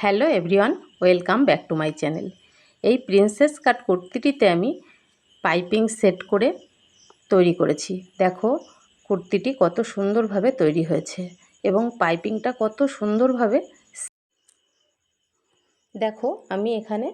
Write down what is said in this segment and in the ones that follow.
Hello everyone, welcome back to my channel. এই princess কাট কুর্তিটিতে আমি piping set করে তৈরি করেছি। দেখো কুর্তিটি কত সুন্দরভাবে তৈরি হয়েছে এবং পাইপিংটা কত সুন্দরভাবে। দেখো আমি এখানে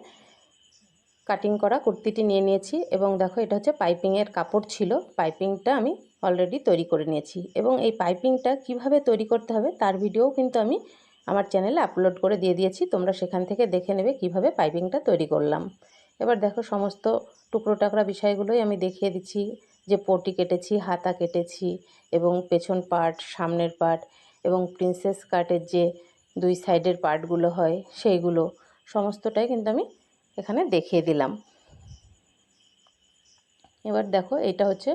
কাটিং করা কুর্তিটি নিয়ে নিয়েছি এবং দেখো এটা হচ্ছে পাইপিংয়ের কাপড় ছিল। পাইপিংটা আমি অলরেডি তৈরি করে নিয়েছি এবং এই পাইপিংটা কিভাবে তৈরি করতে হবে তার ভিডিও কিন্তু আমি আমার চ্যানেলে আপলোড করে দিয়ে দিয়েছি। তোমরা সেখান থেকে দেখে নেবে কিভাবে পাইপিংটা তৈরি করলাম। এবার দেখো সমস্ত টুকরো টাকরা বিষয়গুলোই আমি দেখিয়ে দিচ্ছি, যে পটি কেটেছি, হাতা কেটেছি এবং পেছন পার্ট, সামনের পার্ট এবং প্রিন্সেস কাটের যে দুই সাইডের পার্টগুলো হয় সেইগুলো সমস্তটাই কিন্তু আমি এখানে দেখিয়ে দিলাম। এবার দেখো এটা হচ্ছে,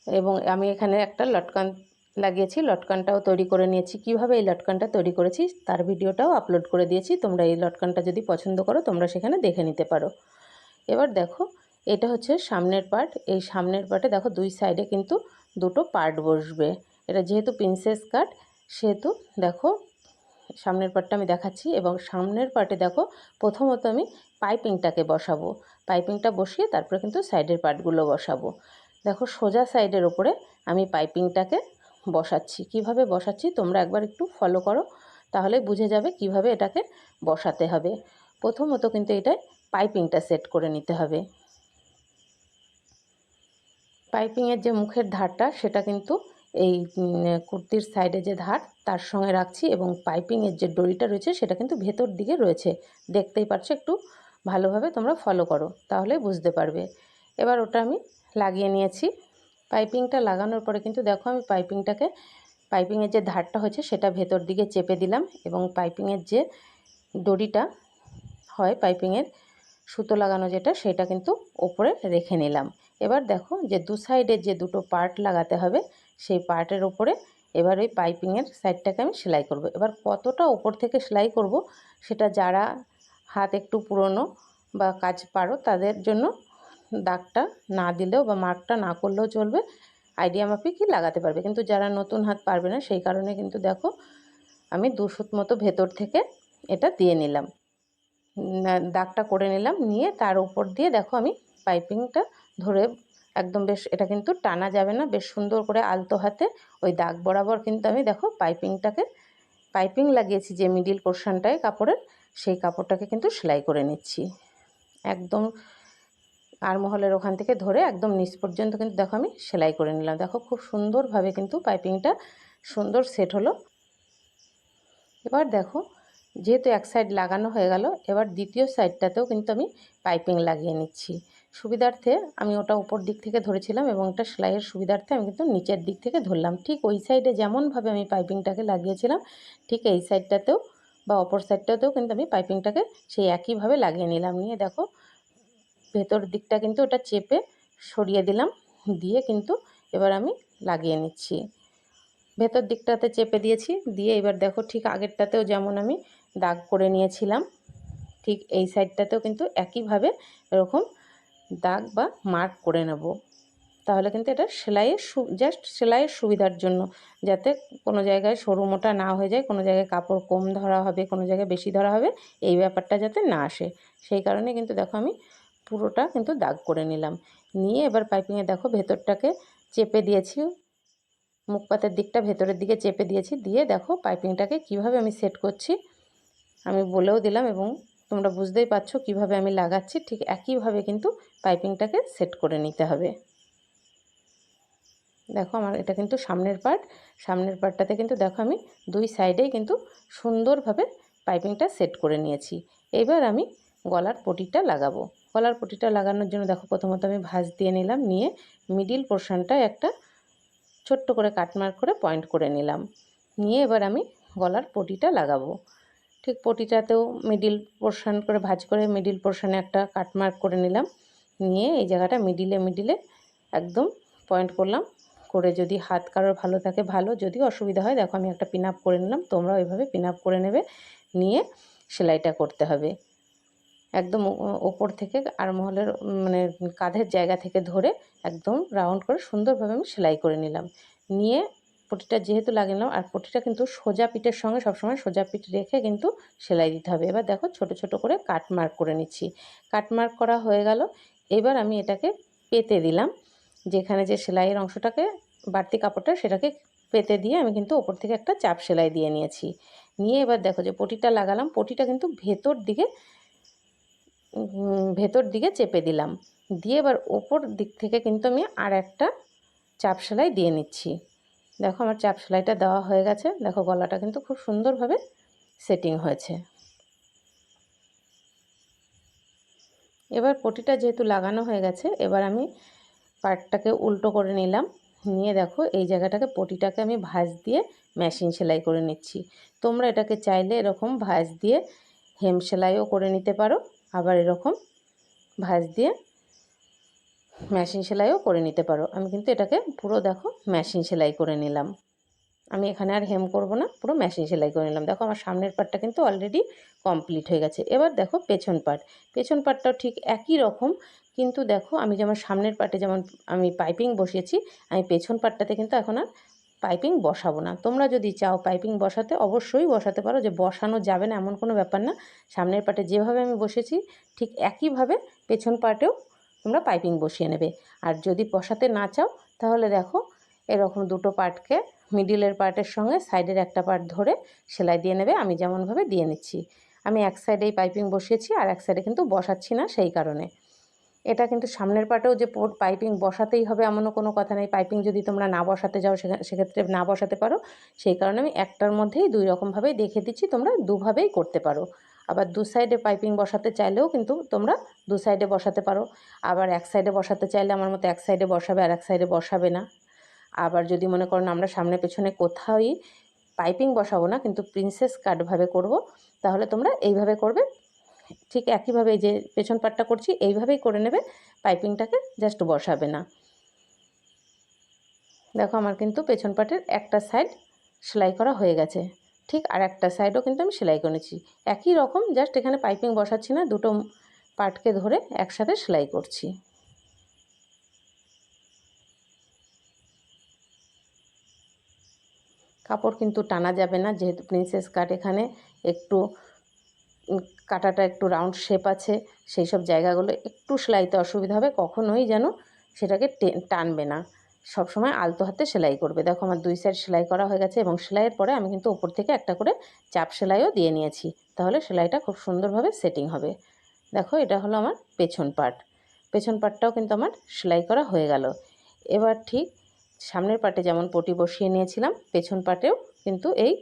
এবং আমি এখানে একটা লটকান লাগিয়েছি, লটকানটাও তৈরি করে নিয়েছি। কিভাবে এই লটকানটা তৈরি করেছি তার ভিডিওটাও আপলোড করে দিয়েছি। তোমরা এই লটকানটা যদি পছন্দ করো তোমরা সেখানে দেখে নিতে পারো। এবার দেখো এটা হচ্ছে সামনের পার্ট। এই সামনের পার্টে দেখো দুই সাইডে কিন্তু দুটো পার্ট বসবে। এটা যেহেতু প্রিন্সেস কাট সেহেতু দেখো সামনের পার্টটা আমি দেখাচ্ছি এবং সামনের পার্টে দেখো প্রথমত আমি পাইপিংটাকে বসাবো। পাইপিংটা বসিয়ে তারপরে কিন্তু সাইডের পার্টগুলো বসাবো। দেখো সোজা সাইডের ওপরে আমি পাইপিংটাকে বসাচ্ছি। কিভাবে বসাচ্ছি তোমরা একবার একটু ফলো করো, তাহলে বুঝে যাবে কিভাবে এটাকে বসাতে হবে। প্রথমত কিন্তু এটাই পাইপিংটা সেট করে নিতে হবে। পাইপিংয়ের যে মুখের ধারটা সেটা কিন্তু এই কুর্তির সাইডে যে ধার তার সঙ্গে রাখছি এবং পাইপিংয়ের যে দড়িটা রয়েছে সেটা কিন্তু ভেতর দিকে রয়েছে। দেখতেই পাচ্ছ, একটু ভালোভাবে তোমরা ফলো করো তাহলে বুঝতে পারবে। এবার ওটা আমি লাগিয়ে নিয়েছি। পাইপিংটা লাগানোর পরে কিন্তু দেখো আমি পাইপিংয়ের যে ধারটা হয়েছে সেটা ভেতর দিকে চেপে দিলাম এবং পাইপিংয়ের যে দড়িটা হয়, পাইপিংয়ের সুতো লাগানো যেটা, সেটা কিন্তু ওপরে রেখে নিলাম। এবার দেখো যে দু সাইডের যে দুটো পার্ট লাগাতে হবে সেই পার্টের ওপরে এবার ওই পাইপিংয়ের সাইডটাকে আমি সেলাই করব। এবার কতটা ওপর থেকে সেলাই করব সেটা যারা হাত একটু পুরনো বা কাজ পারো তাদের জন্য দাগটা না দিলেও বা মার্কটা না করলেও চলবে, আইডিয়া মাফিকই লাগাতে পারবে। কিন্তু যারা নতুন হাত পারবে না সেই কারণে কিন্তু দেখো আমি 2 সুত মতো ভেতর থেকে এটা দিয়ে নিলাম, দাগটা করে নিলাম। নিয়ে তার উপর দিয়ে দেখো আমি পাইপিংটা ধরে একদম বেশ, এটা কিন্তু টানা যাবে না, বেশ সুন্দর করে আলতো হাতে ওই দাগ বরাবর কিন্তু আমি দেখো পাইপিং লাগিয়েছি যে মিডিল পোর্শনটায় কাপড়ের, সেই কাপড়টাকে কিন্তু সেলাই করে নিচ্ছি। একদম আরমহলের ওখান থেকে ধরে একদম নিচ পর্যন্ত কিন্তু দেখো আমি সেলাই করে নিলাম। দেখো খুব সুন্দরভাবে কিন্তু পাইপিংটা সুন্দর সেট হলো। এবার দেখো যেহেতু এক সাইড লাগানো হয়ে গেল, এবার দ্বিতীয় সাইডটাতেও কিন্তু আমি পাইপিং লাগিয়ে নিচ্ছি। সুবিধার্থে আমি ওটা উপর দিক থেকে ধরেছিলাম এবং ওটা সেলাইয়ের সুবিধার্থে আমি কিন্তু নিচের দিক থেকে ধরলাম। ঠিক ওই সাইডে যেমনভাবে আমি পাইপিংটাকে লাগিয়েছিলাম ঠিক এই সাইডটাতেও বা অপর সাইডটাতেও কিন্তু আমি পাইপিংটাকে সেই একইভাবে লাগিয়ে নিলাম। নিয়ে দেখো ভেতর দিকটা কিন্তু ওটা চেপে সরিয়ে দিলাম, দিয়ে কিন্তু এবার আমি লাগিয়ে নিচ্ছি। ভেতর দিকটাতে চেপে দিয়েছি, দিয়ে এবার দেখো ঠিক আগেরটাতেও যেমন আমি দাগ করে নিয়েছিলাম ঠিক এই সাইডটাতেও কিন্তু একইভাবে এরকম দাগ বা মার্ক করে নেব। তাহলে কিন্তু এটা জাস্ট সেলাইয়ের সুবিধার জন্য, যাতে কোনো জায়গায় সরু মোটা না হয়ে যায়, কোনো জায়গায় কাপড় কম ধরা হবে, কোনো জায়গায় বেশি ধরা হবে, এই ব্যাপারটা যাতে না আসে সেই কারণে কিন্তু দেখো আমি পুরোটা কিন্তু দাগ করে নিলাম। নিয়ে এবার পাইপিংয়ে দেখো ভেতরটাকে চেপে দিয়েছি, মুখপাতের দিকটা ভেতরের দিকে চেপে দিয়েছি। দিয়ে দেখো পাইপিংটাকে কিভাবে আমি সেট করছি আমি বলেও দিলাম এবং তোমরা বুঝতেই পারছো কিভাবে আমি লাগাচ্ছি। ঠিক একইভাবে কিন্তু পাইপিংটাকে সেট করে নিতে হবে। দেখো আমার এটা কিন্তু সামনের পার্টটাতে কিন্তু দেখো আমি দুই সাইডেই কিন্তু সুন্দরভাবে পাইপিংটা সেট করে নিয়েছি। এবার আমি গলার পটিটা লাগাবো। গলার পটিটা লাগানোর জন্য দেখো প্রথমত আমি ভাঁজ দিয়ে নিলাম, নিয়ে মিডিল পোর্শনটায় একটা ছোট্ট করে কাটমার্ক করে পয়েন্ট করে নিলাম। নিয়ে এবার আমি গলার পটিটা লাগাবো। ঠিক পটিটাতেও মিডিল পোর্শন করে ভাঁজ করে মিডিল পোর্শনে একটা কাটমার্ক করে নিলাম। নিয়ে এই জায়গাটা মিডিলে একদম পয়েন্ট করলাম। করে যদি হাত কারোর ভালো থাকে ভালো, যদি অসুবিধা হয় দেখো আমি একটা পিন আপ করে নিলাম, তোমরাও এইভাবে পিন আপ করে নেবে। নিয়ে সেলাইটা করতে হবে একদম ওপর থেকে আরমহলের মানে কাঁধের জায়গা থেকে ধরে একদম রাউন্ড করে সুন্দরভাবে আমি সেলাই করে নিলাম। নিয়ে পটিটা যেহেতু লাগিয়ে নিলাম, আর পটিটা কিন্তু সোজা পিঠের সঙ্গে সবসময় সোজা পিঠ রেখে কিন্তু সেলাই দিতে হবে। এবার দেখো ছোট ছোট করে কাট মার্ক করে নিচ্ছি। কাট মার্ক করা হয়ে গেল। এবার আমি এটাকে পেতে দিলাম, যেখানে যে সেলাইয়ের অংশটাকে বাড়তি কাপড়টা সেটাকে পেতে দিয়ে আমি কিন্তু ওপর থেকে একটা চাপ সেলাই দিয়ে নিয়েছি। নিয়ে এবার দেখো যে পটিটা লাগালাম, পটিটা কিন্তু ভেতর দিকে চেপে দিলাম, দিয়ে এবার ওপর দিক থেকে কিন্তু আমি আর একটা চাপ সেলাই দিয়ে নিচ্ছি। দেখো আমার চাপ সেলাইটা দেওয়া হয়ে গেছে। দেখো গলাটা কিন্তু খুব সুন্দরভাবে সেটিং হয়েছে। এবার পটিটা যেহেতু লাগানো হয়ে গেছে, এবার আমি পার্টটাকে উল্টো করে নিলাম। নিয়ে দেখো এই জায়গাটাকে পটিটাকে আমি ভাঁজ দিয়ে মেশিন সেলাই করে নিচ্ছি। তোমরা এটাকে চাইলে এরকম ভাঁজ দিয়ে হেম সেলাইও করে নিতে পারো, আবার এরকম ভাঁজ দিয়ে মেশিন সেলাইও করে নিতে পারো। আমি কিন্তু এটাকে পুরো দেখো মেশিন সেলাই করে নিলাম। আমি এখানে আর হেম করব না, পুরো মেশিন সেলাই করে নিলাম। দেখো আমার সামনের পার্টটা কিন্তু অলরেডি কমপ্লিট হয়ে গেছে। এবার দেখো পেছন পার্টটাও ঠিক একই রকম, কিন্তু দেখো আমি যেমন সামনের পার্টে যেমন আমি পাইপিং বসিয়েছি, আমি পেছন পার্টটাতে কিন্তু এখন আর পাইপিং বসাবো না। তোমরা যদি চাও পাইপিং বসাতে অবশ্যই বসাতে পারো, যে বসানো যাবে না এমন কোনো ব্যাপার না। সামনের পার্টে যেভাবে আমি বসেছি ঠিক একইভাবে পেছন পার্টেও তোমরা পাইপিং বসিয়ে নেবে। আর যদি বসাতে না চাও তাহলে দেখো এরকম দুটো পার্টকে মিডিলের পার্টের সঙ্গে সাইডের একটা পার্ট ধরে সেলাই দিয়ে নেবে। আমি যেমনভাবে দিয়ে নিচ্ছি, আমি এক সাইডেই পাইপিং বসিয়েছি আর এক সাইডে কিন্তু বসাচ্ছি না, সেই কারণে। এটা কিন্তু সামনের পার্টেও যে পাইপিং বসাতেই হবে এমনও কোনো কথা নেই। পাইপিং যদি তোমরা না বসাতে যাও সেক্ষেত্রে না বসাতে পারো। সেই কারণে আমি একটার মধ্যেই দুই রকমভাবেই দেখিয়ে দিচ্ছি, তোমরা দুভাবেই করতে পারো। আবার দু সাইডে পাইপিং বসাতে চাইলেও কিন্তু তোমরা দু সাইডে বসাতে পারো। আবার এক সাইডে বসাতে চাইলে আমার মতো এক সাইডে বসাবে আর এক সাইডে বসাবে না। আবার যদি মনে করো আমরা সামনে পেছনে কোথাওই পাইপিং বসাবো না, কিন্তু প্রিন্সেস কাটভাবে করব, তাহলে তোমরা এইভাবে করবে। ঠিক একইভাবে যে পেছন পাটটা করছি এইভাবেই করে নেবে, পাইপিংটাকে জাস্ট বসাবে না। দেখো আমার কিন্তু পেছন পাটের একটা সাইড সেলাই করা হয়ে গেছে, ঠিক আর একটা সাইডও কিন্তু আমি সেলাই করে নিচ্ছি একই রকম, জাস্ট এখানে পাইপিং বসাচ্ছি না, দুটো পার্টকে ধরে একসাথে সেলাই করছি। কাপড় কিন্তু টানা যাবে না, যেহেতু প্রিন্সেস কাট এখানে একটু কাটাটা একটু রাউন্ড শেপ আছে, সেই সব জায়গাগুলো একটু সেলাইতে অসুবিধা হবে, কখনোই যেন সেটাকে টানবে না, সব সময় আলতো হাতে সেলাই করবে। দেখো আমার দুই সাইড সেলাই করা হয়ে গেছে, এবং সেলাইয়ের পরে আমি কিন্তু ওপর থেকে একটা করে চাপ সেলাইও দিয়ে নিয়েছি, তাহলে সেলাইটা খুব সুন্দরভাবে সেটিং হবে। দেখো এটা হলো আমার পেছন পার্টটাও কিন্তু আমার সেলাই করা হয়ে গেল। এবার ঠিক সামনের পার্টে যেমন পটি বসিয়ে নিয়েছিলাম, পেছন পার্টেও কিন্তু এই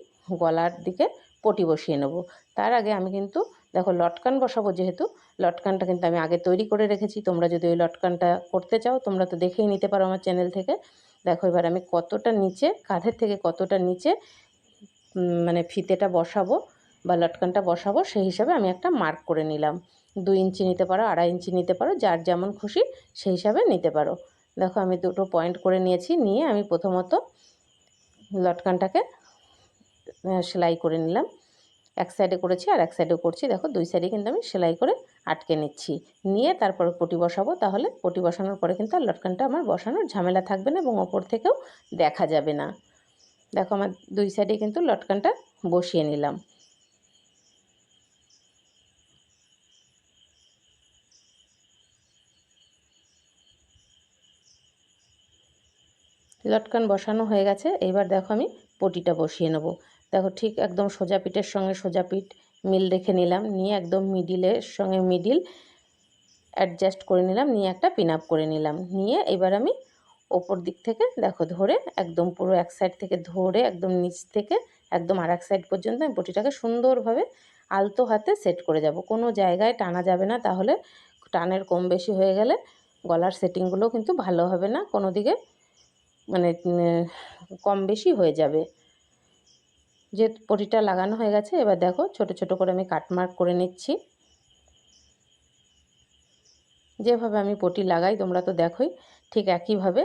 গলার দিকে পটি বসিয়ে নেব। তার আগে আমি কিন্তু দেখো লটকান বসাবো, যেহেতু লটকানটা কিন্তু আমি আগে তৈরি করে রেখেছি। তোমরা যদি ওই লটকানটা করতে চাও তোমরা তো দেখেই নিতে পারো আমার চ্যানেল থেকে। দেখো এবার আমি কতটা নিচে, কাঁধের থেকে কতটা নিচে মানে ফিতেটা বসাবো বা লটকানটা বসাবো, সেই হিসাবে আমি একটা মার্ক করে নিলাম। 2 ইঞ্চি নিতে পারো, 2.5 ইঞ্চি নিতে পারো, যার যেমন খুশি সেই হিসাবে নিতে পারো। দেখো আমি দুটো পয়েন্ট করে নিয়েছি, নিয়ে আমি প্রথমত লটকানটাকে সেলাই করে নিলাম। এক সাইডে করেছি আর এক সাইডেও করছি, দেখো দুই সাইডে কিন্তু আমি সেলাই করে আটকে নিচ্ছি। নিয়ে তারপর পটি বসাবো, তাহলে পটি বসানোর পরে কিন্তু আর লটকানটা আমার বসানোর ঝামেলা থাকবে না, এবং ওপর থেকেও দেখা যাবে না। দেখো আমার দুই সাইডে কিন্তু লটকানটা বসিয়ে নিলাম। লটকান বসানো হয়ে গেছে, এইবার দেখো আমি পটিটা বসিয়ে নেব। দেখো ঠিক একদম সোজা পিঠের সঙ্গে সোজা পিঠ মিল রেখে নিলাম, নিয়ে একদম মিডিলের সঙ্গে মিডিল অ্যাডজাস্ট করে নিলাম, নিয়ে একটা পিন আপ করে নিলাম। নিয়ে এবার আমি ওপর দিক থেকে দেখো ধরে একদম পুরো এক সাইড থেকে ধরে একদম নিচ থেকে একদম আর এক সাইড পর্যন্ত আমি পটিটাকে সুন্দরভাবে আলতো হাতে সেট করে যাব। কোনো জায়গায় টানা যাবে না, তাহলে টানের কম বেশি হয়ে গেলে গলার সেটিংগুলো কিন্তু ভালো হবে না, কোনো দিকে মানে কম বেশি হয়ে যাবে। যে পটিটা লাগানো হয়ে গেছে, এবার দেখো ছোট ছোট করে আমি কাটমার্ক করে নিচ্ছি। যেভাবে আমি পটি লাগাই তোমরা তো দেখোই, ঠিক একইভাবে।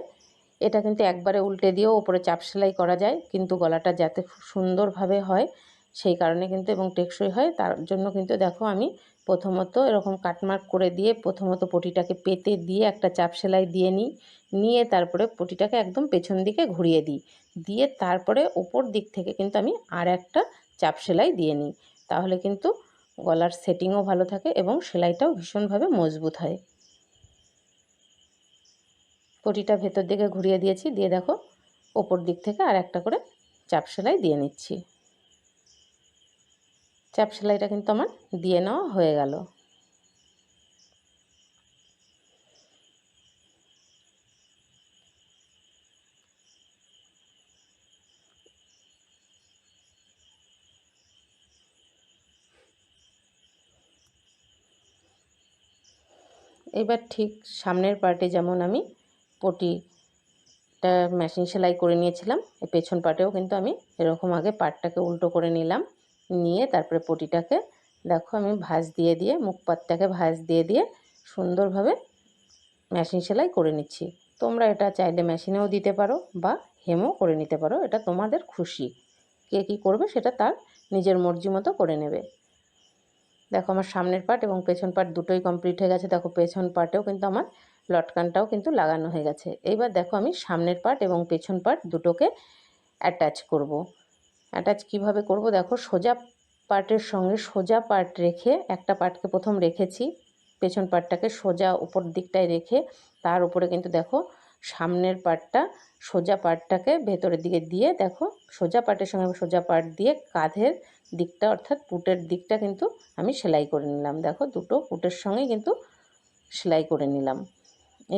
এটা কিন্তু একবারে উল্টে দিয়েও ওপরে চাপ সেলাই করা যায়, কিন্তু গলাটা যাতে খুব সুন্দরভাবে হয় সেই কারণে কিন্তু এবং টেকসই হয়, তার জন্য কিন্তু দেখো আমি প্রথমত এরকম কাটমার্ক করে দিয়ে প্রথমত পটিটাকে পেতে দিয়ে একটা চাপ সেলাই দিয়ে নিই, নিয়ে তারপরে পটিটাকে একদম পেছন দিকে ঘুরিয়ে দিই, দিয়ে তারপরে ওপর দিক থেকে কিন্তু আমি আর একটা চাপ সেলাই দিয়ে নিই। তাহলে কিন্তু গলার সেটিংও ভালো থাকে এবং সেলাইটাও ভীষণভাবে মজবুত হয়। পটিটা ভেতর দিকে ঘুরিয়ে দিয়েছি, দিয়ে দেখো ওপর দিক থেকে আর একটা করে চাপ সেলাই দিয়ে নিচ্ছি। চাপ সেলাইটা কিন্তু আমার দিয়ে নেওয়া হয়ে গেল। এবার ঠিক সামনের পার্টে যেমন আমি পটিটা মেশিন সেলাই করে নিয়েছিলাম, এই পেছন পার্টেও কিন্তু আমি এরকম আগে পার্টটাকে উল্টো করে নিলাম, নিয়ে তারপরে পটিটাকে দেখো আমি ভাঁজ দিয়ে দিয়ে মুখ পাতটাকে ভাঁজ দিয়ে দিয়ে সুন্দরভাবে মেশিন সেলাই করে নিচ্ছি। তোমরা এটা চাইলে মেশিনেও দিতে পারো বা হেমও করে নিতে পারো, এটা তোমাদের খুশি, কে কী করবে সেটা তার নিজের মর্জি মতো করে নেবে। দেখো আমার সামনের পার্ট এবং পেছন পার্ট দুটোই কমপ্লিট হয়ে গেছে। দেখো পেছন পার্টেও কিন্তু আমার লটকানটাও কিন্তু লাগানো হয়ে গেছে। এইবার দেখো আমি সামনের পার্ট এবং পেছন পার্ট দুটোকে অ্যাটাচ করব। অ্যাটাচ কিভাবে করব, দেখো সোজা পার্টের সঙ্গে সোজা পার্ট রেখে একটা পার্টকে প্রথম রেখেছি, পেছন পার্টটাকে সোজা উপর দিকটায় রেখে তার উপরে কিন্তু দেখো সামনের পার্টটা সোজা পার্টটাকে ভেতরের দিকে দিয়ে দেখো সোজা পার্টের সঙ্গে সোজা পার্ট দিয়ে কাঁধের দিকটা অর্থাৎ পুটের দিকটা কিন্তু আমি সেলাই করে নিলাম। দেখো দুটো পুটের সঙ্গেই কিন্তু সেলাই করে নিলাম।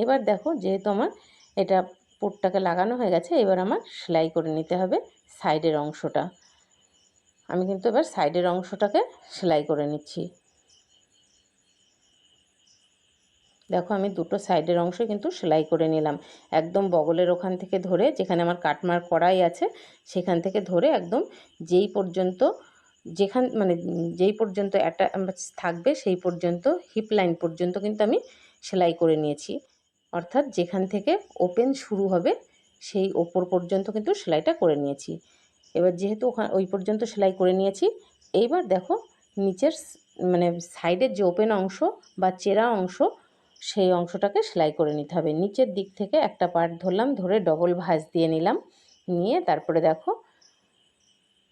এবার দেখো যেহেতু আমার এটা পুটটাকে লাগানো হয়ে গেছে, এবার আমার সেলাই করে নিতে হবে সাইডের অংশটা। আমি কিন্তু এবার সাইডের অংশটাকে সেলাই করে নিচ্ছি। দেখো আমি দুটো সাইডের অংশ কিন্তু সেলাই করে নিলাম, একদম বগলের ওখান থেকে ধরে যেখানে আমার কাটমার্ক করাই আছে সেখান থেকে ধরে একদম যেই পর্যন্ত যেখান মানে যেই পর্যন্ত একটা থাকবে সেই পর্যন্ত হিপ লাইন পর্যন্ত কিন্তু আমি সেলাই করে নিয়েছি, অর্থাৎ যেখান থেকে ওপেন শুরু হবে সেই ওপর পর্যন্ত কিন্তু সেলাইটা করে নিয়েছি। এবার যেহেতু ওই পর্যন্ত সেলাই করে নিয়েছি, এইবার দেখো নিচের মানে সাইডের যে ওপেন অংশ বা চেরা অংশ সেই অংশটাকে সেলাই করে নিতে হবে। নিচের দিক থেকে একটা পার্ট ধরলাম, ধরে ডবল ভাঁজ দিয়ে নিলাম, নিয়ে তারপরে দেখো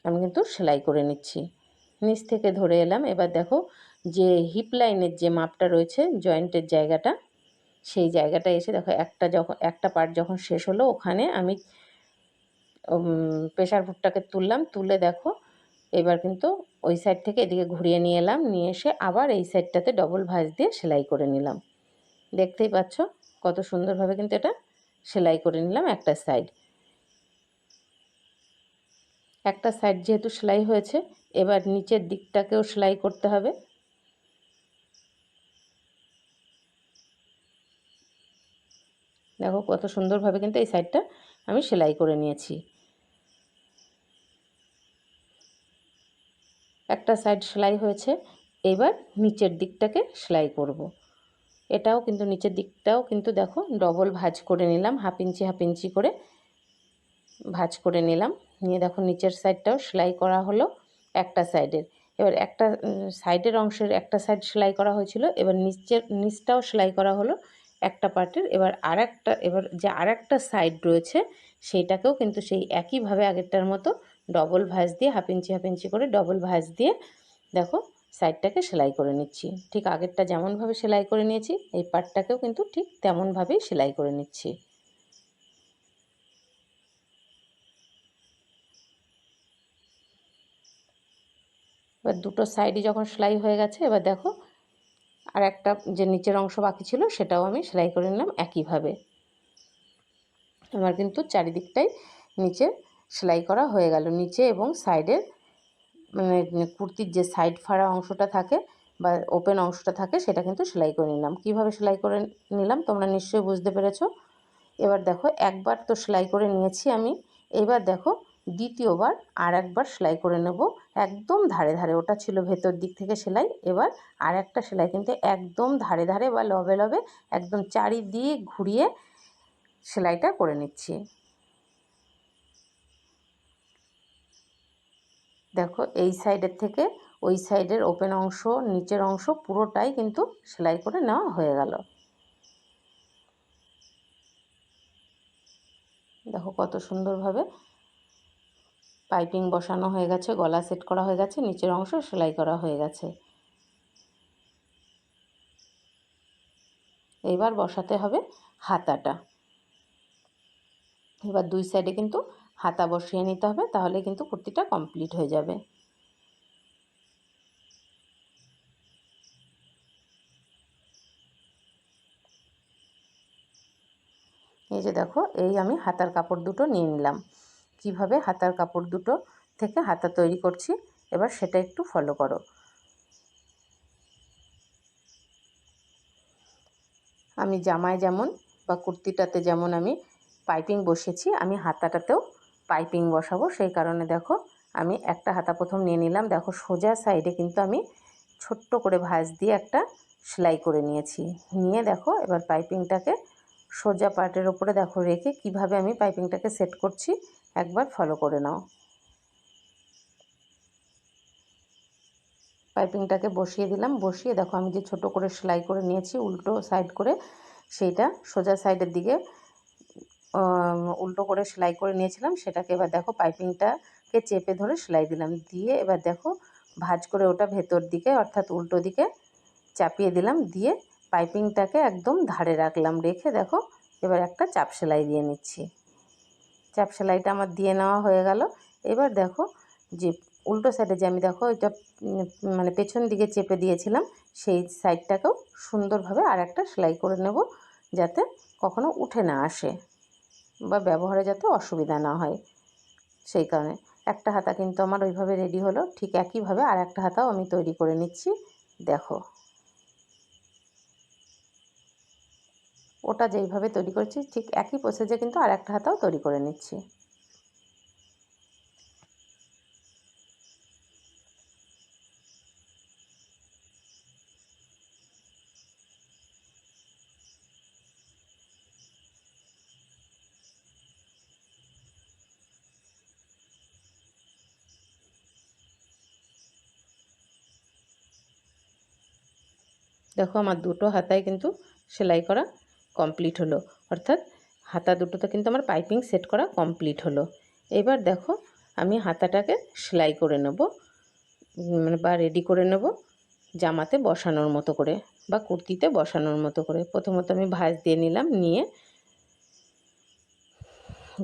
আমি কিন্তু সেলাই করে নিচ্ছি। নিচ থেকে ধরে এলাম, এবার দেখো যে হিপ লাইনের যে মাপটা রয়েছে জয়েন্টের জায়গাটা সেই জায়গাটা এসে দেখো একটা পার্ট যখন শেষ হলো ওখানে আমি প্রেশার ফুটটাকে তুললাম, তুলে দেখো এবার কিন্তু ওই সাইড থেকে এদিকে ঘুরিয়ে নিয়ে এলাম, নিয়ে এসে আবার এই সাইডটাতে ডবল ভাঁজ দিয়ে সেলাই করে নিলাম। দেখতেই পাচ্ছ কত সুন্দরভাবে কিন্তু এটা সেলাই করে নিলাম। একটা সাইড যেহেতু সেলাই হয়েছে, এবার নিচের দিকটাকেও সেলাই করতে হবে। দেখো কত সুন্দরভাবে কিন্তু এই সাইডটা আমি সেলাই করে নিয়েছি। একটা সাইড সেলাই হয়েছে, এবার নিচের দিকটাকে সেলাই করব। এটাও কিন্তু নিচের দিকটাও কিন্তু দেখো ডবল ভাঁজ করে নিলাম, হাফ ইঞ্চি করে ভাঁজ করে নিলাম, নিয়ে দেখো নিচের সাইডটাও সেলাই করা হলো একটা সাইডের। এবার একটা সাইডের অংশের একটা সাইড সেলাই করা হয়েছিল, এবার নিচটাও সেলাই করা হলো একটা পার্টের। এবার যে আরেকটা সাইড রয়েছে সেইটাকেও কিন্তু সেই একইভাবে আগেরটার মতো ডবল ভাঁজ দিয়ে হাফ ইঞ্চি করে ডবল ভাঁজ দিয়ে দেখো সাইডটাকে সেলাই করে নিচ্ছি। ঠিক আগেরটা যেমনভাবে সেলাই করে নিয়েছি এই পার্টটাকেও কিন্তু ঠিক তেমনভাবেই সেলাই করে নিচ্ছি। এবার দুটো সাইডই যখন সেলাই হয়ে গেছে, এবার দেখো আর একটা যে নিচের অংশ বাকি ছিল সেটাও আমি সেলাই করে নিলাম একইভাবে। আমার কিন্তু চারিদিকটাই নিচে সেলাই করা হয়ে গেল। নিচে এবং সাইডের মানে কুর্তির যে সাইড ফাড়া অংশটা থাকে বা ওপেন অংশটা থাকে সেটা কিন্তু সেলাই করে নিলাম। কিভাবে সেলাই করে নিলাম তোমরা নিশ্চয়ই বুঝতে পেরেছো। এবার দেখো একবার তো সেলাই করে নিয়েছি আমি, এবার দেখো দ্বিতীয়বার আর একবার সেলাই করে নেব একদম ধারে ধারে। ওটা ছিল ভেতর দিক থেকে সেলাই, এবার আর একটা সেলাই কিন্তু একদম ধারে ধারে বা লবে লবে একদম চারিদিক ঘুরিয়ে সেলাইটা করে নিচ্ছি। দেখো এই সাইডের থেকে ওই সাইডের ওপেন অংশ, নিচের অংশ পুরোটাই কিন্তু সেলাই করে নেওয়া হয়ে গেল। দেখো কত সুন্দরভাবে পাইপিং বসানো হয়ে গেছে, গলা সেট করা হয়ে গেছে, নিচের অংশ সেলাই করা হয়ে গেছে। এবার বসাতে হবে হাতাটা। এবার দুই সাইডে কিন্তু হাতা বসিয়ে নিতে হবে, তাহলে কিন্তু কুর্তিটা কমপ্লিট হয়ে যাবে। এই যে দেখো, এই আমি হাতার কাপড় দুটো নিয়ে নিলাম। কিভাবে হাতার কাপড় দুটো থেকে হাতা তৈরি করছি এবার সেটা একটু ফলো করো। আমি জামায় যেমন বা কুর্তিটাতে যেমন আমি পাইপিং বসিয়েছি, আমি হাতাটাতেও পাইপিং বসাবো। সেই কারণে দেখো আমি একটা হাতা প্রথম নিয়ে নিলাম। দেখো সোজা সাইডে কিন্তু আমি ছোট্ট করে ভাঁজ দিয়ে একটা সেলাই করে নিয়েছি। নিয়ে দেখো এবার পাইপিংটাকে সোজা পার্টের ওপরে দেখো রেখে কিভাবে আমি পাইপিংটাকে সেট করছি একবার ফলো করে নাও। পাইপিংটাকে বসিয়ে দিলাম, বসিয়ে দেখো আমি যে ছোট করে সেলাই করে নিয়েছি উল্টো সাইড করে, সেইটা সোজা সাইডের দিকে উল্টো করে সেলাই করে নিয়েছিলাম, সেটাকে এবার দেখো পাইপিংটাকে চেপে ধরে সেলাই দিলাম। দিয়ে এবার দেখো ভাঁজ করে ওটা ভেতর দিকে অর্থাৎ উল্টো দিকে চাপিয়ে দিলাম। দিয়ে পাইপিংটাকে একদম ধারে রাখলাম, রেখে দেখো এবার একটা চাপ সেলাই দিয়ে নিচ্ছি। চাপ সেলাইটা আমার দিয়ে নেওয়া হয়ে গেল। এবার দেখো যে উল্টো সাইডে যে আমি দেখো এটা মানে পেছন দিকে চেপে দিয়েছিলাম, সেই সাইডটাকেও সুন্দরভাবে আর একটা সেলাই করে নেব, যাতে কখনো উঠে না আসে বা ব্যবহারে যাতে অসুবিধা না হয়। সেই কারণে একটা হাতা কিন্তু আমার ওইভাবে রেডি হলো। ঠিক একইভাবে আর একটা হাতাও আমি তৈরি করে নিচ্ছি। দেখো ওটা যেইভাবে তৈরি করেছি ঠিক একই প্রসেসে কিন্তু আর একটা হাতাও তৈরি করে নিচ্ছি। দেখো আমার দুটো হাতায় কিন্তু সেলাই করা কমপ্লিট হলো, অর্থাৎ হাতা দুটোতে কিন্তু আমার পাইপিং সেট করা কমপ্লিট হলো। এবার দেখো আমি হাতাটাকে সেলাই করে নেব, মানে বা রেডি করে নেব জামাতে বসানোর মতো করে বা কুর্তিতে বসানোর মতো করে। প্রথমত আমি ভাঁজ দিয়ে নিলাম, নিয়ে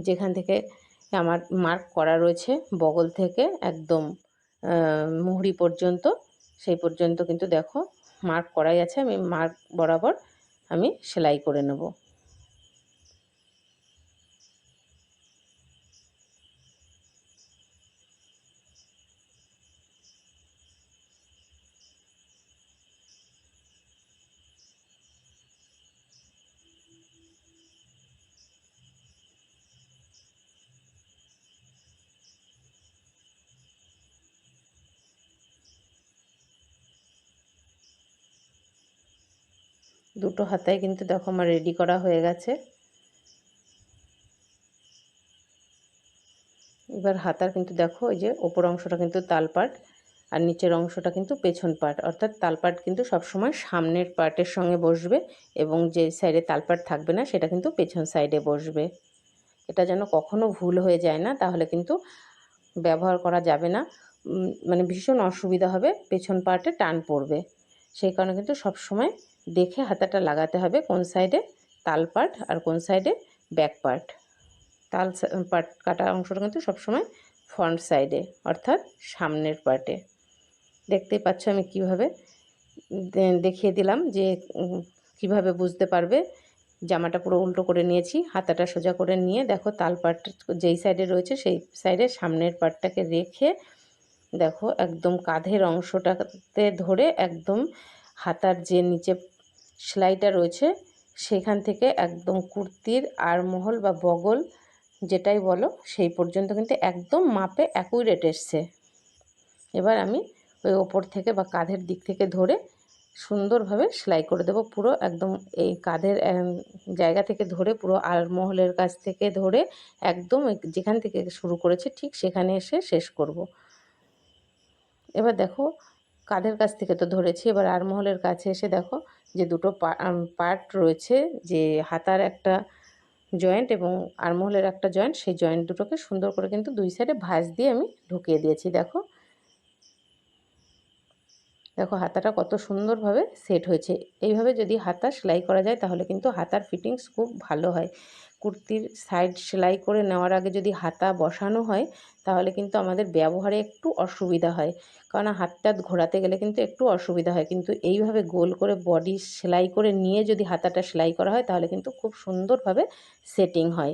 যেখান থেকে আমার মার্ক করা রয়েছে বগল থেকে একদম মুহুরি পর্যন্ত, সেই পর্যন্ত কিন্তু দেখো মার্ক করাই আছে। আমি মার্ক বরাবর আমি সেলাই করে নেব। দুটো হাতায় কিন্তু দেখো আমার রেডি করা হয়ে গেছে। এবার হাতার কিন্তু দেখো এই যে ওপর অংশটা কিন্তু তালপাট আর নিচের অংশটা কিন্তু পেছন পাট, অর্থাৎ তালপাট কিন্তু সবসময় সামনের পার্টের সঙ্গে বসবে এবং যে সাইডে তালপাট থাকবে না সেটা কিন্তু পেছন সাইডে বসবে। এটা যেন কখনো ভুল হয়ে যায় না, তাহলে কিন্তু ব্যবহার করা যাবে না, মানে ভীষণ অসুবিধা হবে, পেছন পার্টে টান পড়বে। সেই কারণে কিন্তু সব সময় দেখে হাতাটা লাগাতে হবে কোন সাইডে তাল পার্ট আর কোন সাইডে ব্যাক পার্ট। তাল পার্ট কাটা অংশটা কিন্তু সবসময় ফ্রন্ট সাইডে অর্থাৎ সামনের পার্টে। দেখতেই পাচ্ছ আমি কিভাবে দেখিয়ে দিলাম যে কিভাবে বুঝতে পারবে। জামাটা পুরো উল্টো করে নিয়েছি, হাতাটা সোজা করে নিয়ে দেখো তাল পাট যেই সাইডে রয়েছে সেই সাইডে সামনের পাটটাকে রেখে দেখো একদম কাঁধের অংশটাতে ধরে একদম হাতার যে নিচে সেলাইটা রয়েছে সেখান থেকে একদম কুর্তির আরমহল বা বগল যেটাই বলো সেই পর্যন্ত কিন্তু একদম মাপে অ্যাকুরেট এসছে। এবার আমি ওই ওপর থেকে বা কাঁধের দিক থেকে ধরে সুন্দরভাবে সেলাই করে দেবো, পুরো একদম এই কাঁধের জায়গা থেকে ধরে পুরো আরমহলের কাছ থেকে ধরে একদম যেখান থেকে শুরু করেছে ঠিক সেখানে এসে শেষ করব। এবার দেখো কাঁধের কাছ থেকে তো ধরেছি, এবার আরমহলের কাছে এসে দেখো যে দুটো পার্ট রয়েছে, যে হাতার একটা জয়েন্ট এবং আরমহলের একটা জয়েন্ট, সেই জয়েন্ট দুটোকে সুন্দর করে কিন্তু দুই সাইডে ভাঁজ দিয়ে আমি ঢুকিয়ে দিয়েছি। দেখো দেখো হাতাটা কত সুন্দরভাবে সেট হয়েছে। এইভাবে যদি হাতা সেলাই করা যায় তাহলে কিন্তু হাতার ফিটিংস খুব ভালো হয়। কুর্তির সাইড সেলাই করে নেওয়ার আগে যদি হাতা বসানো হয় তাহলে কিন্তু আমাদের ব্যবহারে একটু অসুবিধা হয়, কারণ হাতটা ঘোরাতে গেলে কিন্তু একটু অসুবিধা হয়, কিন্তু এইভাবে গোল করে বডি সেলাই করে নিয়ে যদি হাতাটা সেলাই করা হয় তাহলে কিন্তু খুব সুন্দরভাবে সেটিং হয়।